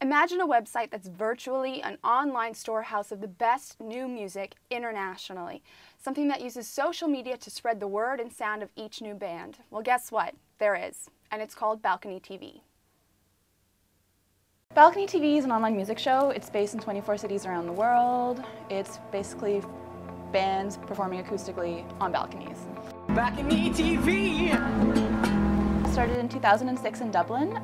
Imagine a website that's virtually an online storehouse of the best new music internationally. Something that uses social media to spread the word and sound of each new band. Well, guess what? There is, and it's called BalconyTV. BalconyTV is an online music show. It's based in 24 cities around the world. It's basically bands performing acoustically on balconies. BalconyTV! Started in 2006 in Dublin.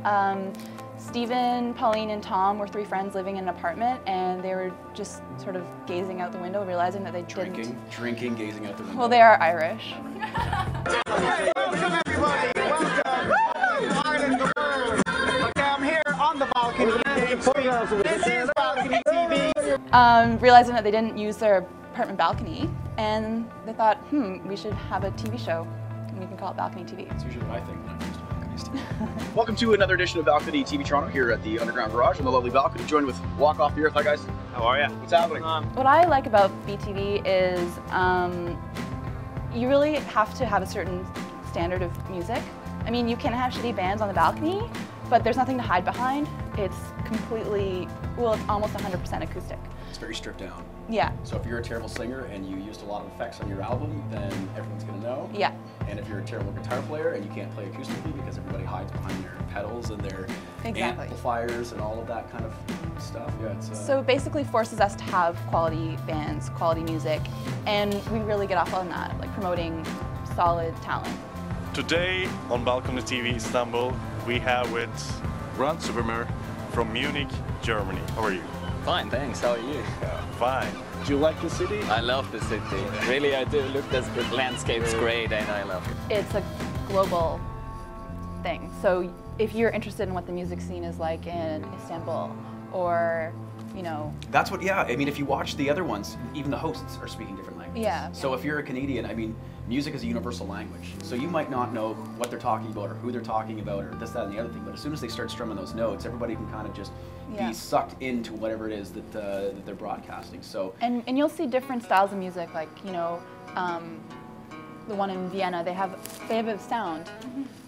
Stephen, Pauline, and Tom were three friends living in an apartment, and they were just sort of gazing out the window, realizing that they Drinking, gazing out the window. Well, they are Irish. Welcome everybody! Welcome! Ireland, the world! Okay, I'm here on the balcony. This is BalconyTV. Realizing that they didn't use their apartment balcony, and they thought, we should have a TV show, and we can call it BalconyTV. That's usually what I think when I'm used to balconies too. Welcome to another edition of BalconyTV Toronto here at the Underground Garage on the lovely balcony, joined with Walk Off the Earth. Hi guys. How are you? What's happening? What I like about BTV is you really have to have a certain standard of music. I mean, you can have shitty bands on the balcony, but there's nothing to hide behind. It's completely, well, it's almost 100% acoustic. It's very stripped down. Yeah. So if you're a terrible singer and you used a lot of effects on your album, then everyone's gonna know. Yeah. And if you're a terrible guitar player and you can't play acoustically because everybody hides behind their pedals and their amplifiers and all of that kind of stuff. Yeah, it's, So it basically forces us to have quality bands, quality music, and we really get off on that, like promoting solid talent. Today on BalconyTV Istanbul, we have with Ron Supermer from Munich, Germany. How are you? Fine, thanks. How are you? Fine. Do you like the city? I love the city. Really, I do. Look, the landscape's great and I love it. It's a global thing. So if you're interested in what the music scene is like in Istanbul, or, you know... That's what, yeah, I mean, if you watch the other ones, even the hosts are speaking different languages. Yeah. So if you're a Canadian, I mean, music is a universal language. So you might not know what they're talking about or who they're talking about or this, that, and the other thing, but as soon as they start strumming those notes, everybody can kind of just be sucked into whatever it is that, that they're broadcasting. So and you'll see different styles of music, like, you know, the one in Vienna, they have a sound.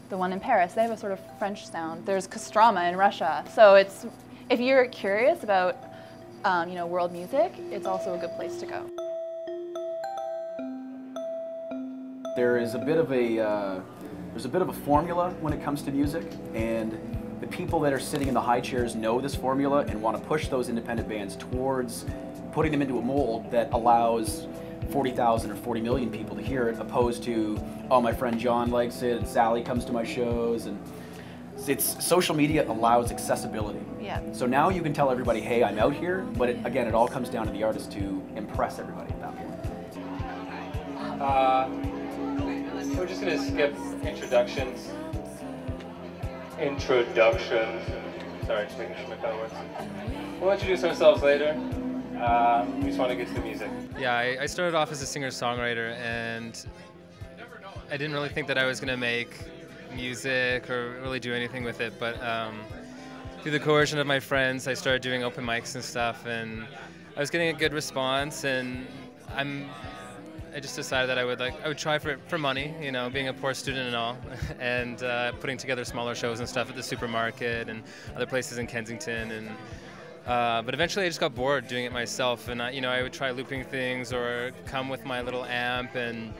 The one in Paris, they have a sort of French sound. There's Kostroma in Russia. So it's, if you're curious about, you know, world music, it's also a good place to go. There is a bit of a formula when it comes to music, and the people that are sitting in the high chairs know this formula and want to push those independent bands towards putting them into a mold that allows 40,000 or 40 million people to hear it, opposed to, oh, my friend John likes it and Sally comes to my shows. And it's social media allows accessibility. Yeah. So now you can tell everybody, hey, I'm out here, but again, it all comes down to the artist to impress everybody at that point. We're just going to skip introductions. Sorry, just making sure my pen works. We'll introduce ourselves later. We just want to get to the music. Yeah, I started off as a singer-songwriter, and I didn't really think that I was going to make music or really do anything with it, but through the coercion of my friends, I started doing open mics and stuff, and I was getting a good response, and I just decided that I would try for money, you know, being a poor student and all, and putting together smaller shows and stuff at the supermarket and other places in Kensington, and but eventually I just got bored doing it myself, and you know, I would try looping things or come with my little amp and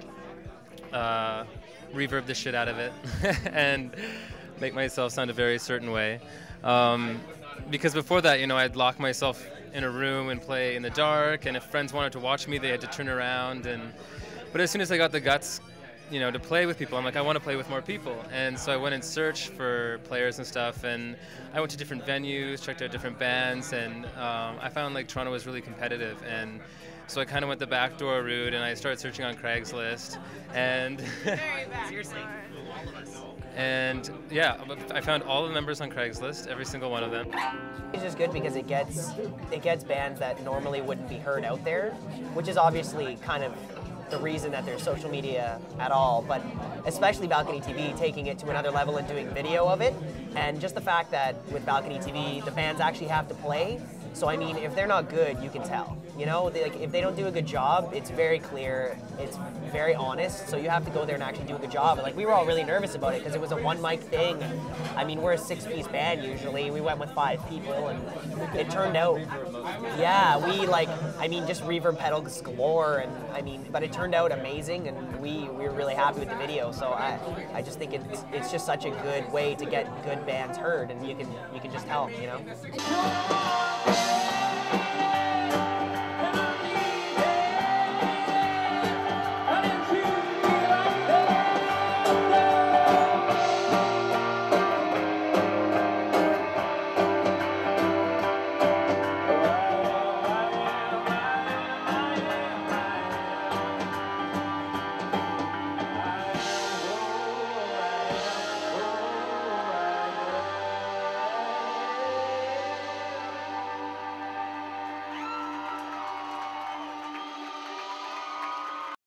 reverb the shit out of it and make myself sound a very certain way. Because before that, you know, I'd lock myself in a room and play in the dark, and if friends wanted to watch me, they had to turn around. But as soon as I got the guts, you know, to play with people, I'm like, I want to play with more people. And so I went and searched for players and stuff, and I went to different venues, checked out different bands, and I found like Toronto was really competitive. And so I kind of went the backdoor route, and I started searching on Craigslist, and seriously, all of us. And yeah, I found all the members on Craigslist, every single one of them. It's just good because it gets bands that normally wouldn't be heard out there, which is obviously kind of the reason that there's social media at all, but especially BalconyTV taking it to another level and doing video of it, and just the fact that with BalconyTV the bands actually have to play So I mean, if they're not good, you can tell. You know, like if they don't do a good job, it's very clear, it's very honest. So you have to go there and actually do a good job. And like we were all really nervous about it because it was a one mic thing. I mean, we're a 6-piece band usually. We went with 5 people, and it turned out. Yeah, we like. I mean, just reverb pedals galore, and I mean, but it turned out amazing, and we were really happy with the video. So I just think it's just such a good way to get good bands heard, and you can just tell, you know.